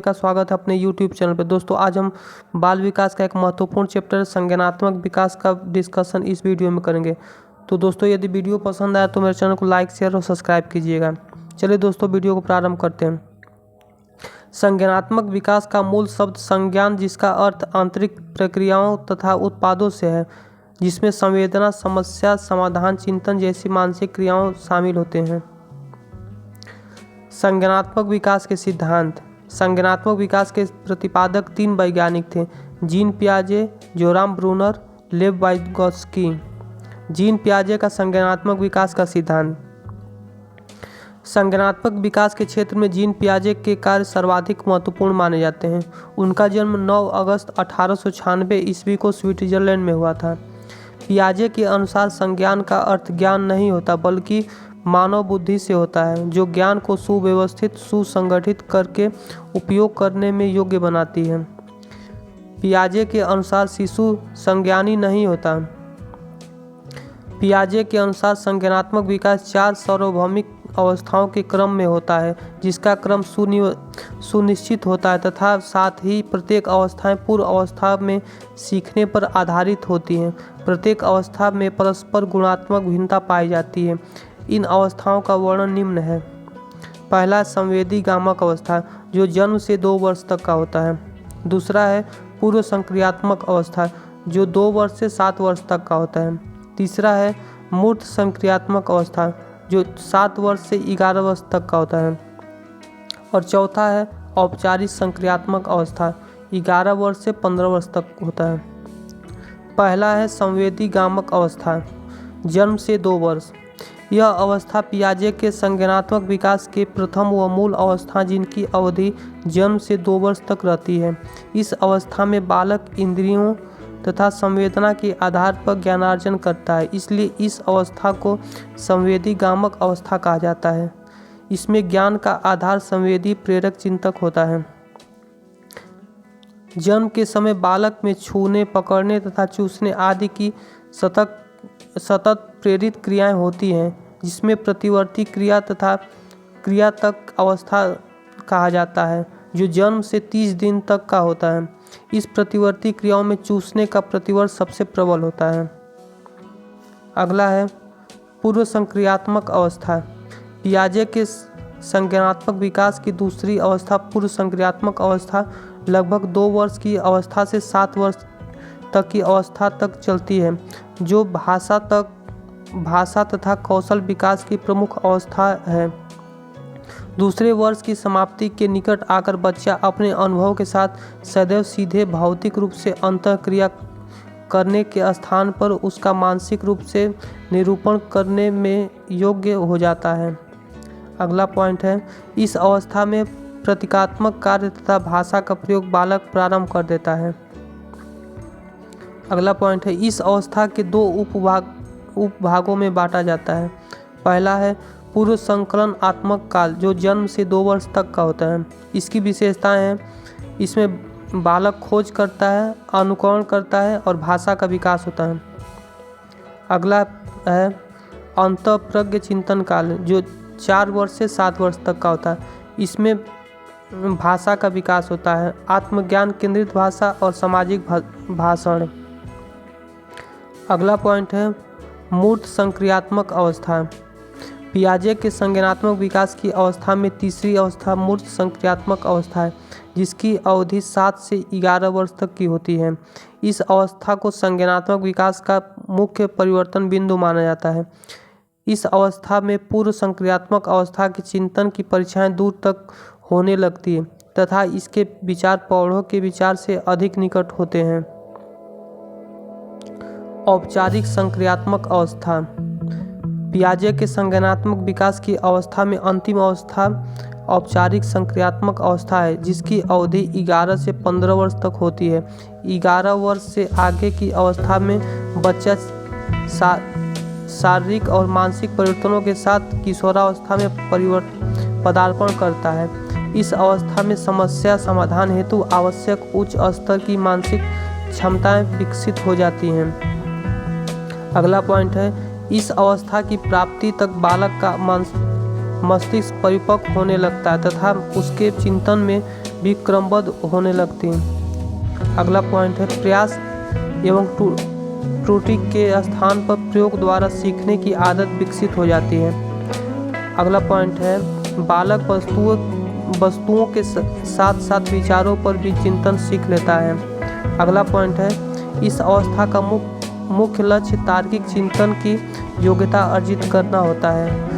का स्वागत है अपने YouTube चैनल पे। दोस्तों आज हम बाल विकास का एक महत्वपूर्ण चैप्टर संज्ञानात्मक विकास का डिस्कशन इस वीडियो में करेंगे। तो दोस्तों यदि वीडियो पसंद आए तो मेरे चैनल को लाइक शेयर और सब्सक्राइब कीजिएगा। चलिए दोस्तों वीडियो को प्रारंभ करते हैं। संज्ञानात्मक विकास का मूल शब्द संज्ञान, जिसका अर्थ आंतरिक प्रक्रियाओं तथा उत्पादों से है, जिसमें संवेदना, समस्या समाधान, चिंतन जैसी मानसिक क्रियाओं शामिल होते हैं। संज्ञानात्मक विकास के सिद्धांत। संज्ञानात्मक विकास के प्रतिपादक 3 वैज्ञानिक थे: जीन पियाजे, Jerome Bruner, Lev Vygotsky. Jean पियाजे का संज्ञानात्मक विकास का सिद्धांत। संज्ञानात्मक विकास के क्षेत्र में जीन पियाजे के कार्य सर्वाधिक महत्वपूर्ण माने जाते हैं। उनका जन्म 9 अगस्त 1896 ईस्वी को स्विट्जरलैंड में हुआ था। पियाजे के अनुसार संज्ञान का अर्थ ज्ञान नहीं होता, बल्कि मानव बुद्धि से होता है, जो ज्ञान को सुव्यवस्थित, सुसंगठित करके उपयोग करने में योग्य बनाती है। पियाजे के अनुसार शिशु संज्ञानी नहीं होता। पियाजे के अनुसार संज्ञानात्मक विकास 4 सार्वभौमिक अवस्थाओं के क्रम में होता है, जिसका क्रम सुनिश्चित होता है तथा साथ ही प्रत्येक अवस्थाएं पूर्व अवस्था में सीखने पर आधारित होती हैं। प्रत्येक अवस्था में परस्पर गुणात्मक भिन्नता पाई जाती है। इन अवस्थाओं का वर्णन निम्न है। पहला संवेदी गामक अवस्था, जो जन्म से 2 वर्ष तक का होता है। दूसरा है पूर्व संक्रियात्मक अवस्था, जो 2 वर्ष से 7 वर्ष तक का होता है। तीसरा है मूर्त संक्रियात्मक अवस्था, जो 7 वर्ष से 11 वर्ष तक का होता है। और चौथा है औपचारिक संक्रियात्मक अवस्था, 11 वर्ष से 15 वर्ष तक होता है। पहला है संवेदी गामक अवस्था, जन्म से 2 वर्ष। यह अवस्था पियाजे के संज्ञानात्मक विकास के प्रथम व मूल अवस्था, जिनकी अवधि जन्म से 2 वर्ष तक रहती है। इस अवस्था में बालक इंद्रियों तथा संवेदना के आधार पर ज्ञानार्जन करता है, इसलिए इस अवस्था को संवेदी गामक अवस्था कहा जाता है। इसमें ज्ञान का आधार संवेदी प्रेरक चिंतक होता है। जन्म के समय बालक में छूने, पकड़ने तथा चूसने आदि की सतत प्रेरित क्रियाएं होती हैं, जिसमें प्रतिवर्ती क्रिया तथा क्रिया तक अवस्था कहा जाता है, जो जन्म से 30 दिन तक का होता है। इस प्रतिवर्ती क्रियाओं में चूसने का प्रतिवर्त सबसे प्रबल होता है। अगला है पूर्व संक्रियात्मक अवस्था। पियाजे के संज्ञानात्मक विकास की दूसरी अवस्था पूर्व संक्रियात्मक अवस्था लगभग 2 वर्ष की अवस्था से 7 वर्ष तक की अवस्था तक चलती है, जो भाषा तथा कौशल विकास की प्रमुख अवस्था है। दूसरे वर्ष की समाप्ति के निकट आकर बच्चा अपने अनुभव के साथ सदैव सीधे भौतिक रूप से अंतःक्रिया करने के स्थान पर उसका मानसिक रूप से निरूपण करने में योग्य हो जाता है। अगला पॉइंट है, इस अवस्था में प्रतीकात्मक कार्य तथा भाषा का प्रयोग बालक प्रारंभ कर देता है। अगला पॉइंट है, इस अवस्था के 2 उपभागों में बांटा जाता है। पहला है पूर्व संकलन आत्मक काल, जो जन्म से 2 वर्ष तक का होता है। इसकी विशेषताएं हैं, इसमें बालक खोज करता है, अनुकरण करता है और भाषा का विकास होता है। अगला है अंतःप्रज्ञ चिंतन काल, जो 4 वर्ष से 7 वर्ष तक का होता है। इसमें भाषा का विकास होता है, आत्मज्ञान केंद्रित भाषा और सामाजिक भाषण। अगला पॉइंट है मूर्त संक्रियात्मक अवस्था। पियाजे के संज्ञानात्मक विकास की अवस्था में तीसरी अवस्था मूर्त संक्रियात्मक अवस्था है, जिसकी अवधि 7 से 11 वर्ष तक की होती है। इस अवस्था को संज्ञानात्मक विकास का मुख्य परिवर्तन बिंदु माना जाता है। इस अवस्था में पूर्व संक्रियात्मक अवस्था के चिंतन की परीक्षाएं दूर तक होने लगती है तथा इसके विचार प्रौढ़ों के विचार से अधिक निकट होते हैं। औपचारिक संक्रियात्मक अवस्था। पियाजे के संज्ञानात्मक विकास की अवस्था में अंतिम अवस्था औपचारिक संक्रियात्मक अवस्था है, जिसकी अवधि 11 से 15 वर्ष तक होती है। 11 वर्ष से आगे की अवस्था में बच्चा शारीरिक और मानसिक परिवर्तनों के साथ किशोरावस्था में पदार्पण करता है। इस अवस्था में समस्या समाधान हेतु आवश्यक उच्च स्तर की मानसिक क्षमताएं विकसित हो जाती हैं। अगला पॉइंट है, इस अवस्था की प्राप्ति तक बालक का मस्तिष्क परिपक्व होने लगता है तथा उसके चिंतन में भी क्रमबद्ध होने लगती हैं। अगला पॉइंट है प्रयास एवं त्रुटि के स्थान पर प्रयोग द्वारा सीखने की आदत विकसित हो जाती है। अगला पॉइंट है बालक वस्तुओं के साथ साथ विचारों पर भी चिंतन सीख लेता है। अगला पॉइंट है इस अवस्था का मुख्य लक्ष्य तार्किक चिंतन की योग्यता अर्जित करना होता है।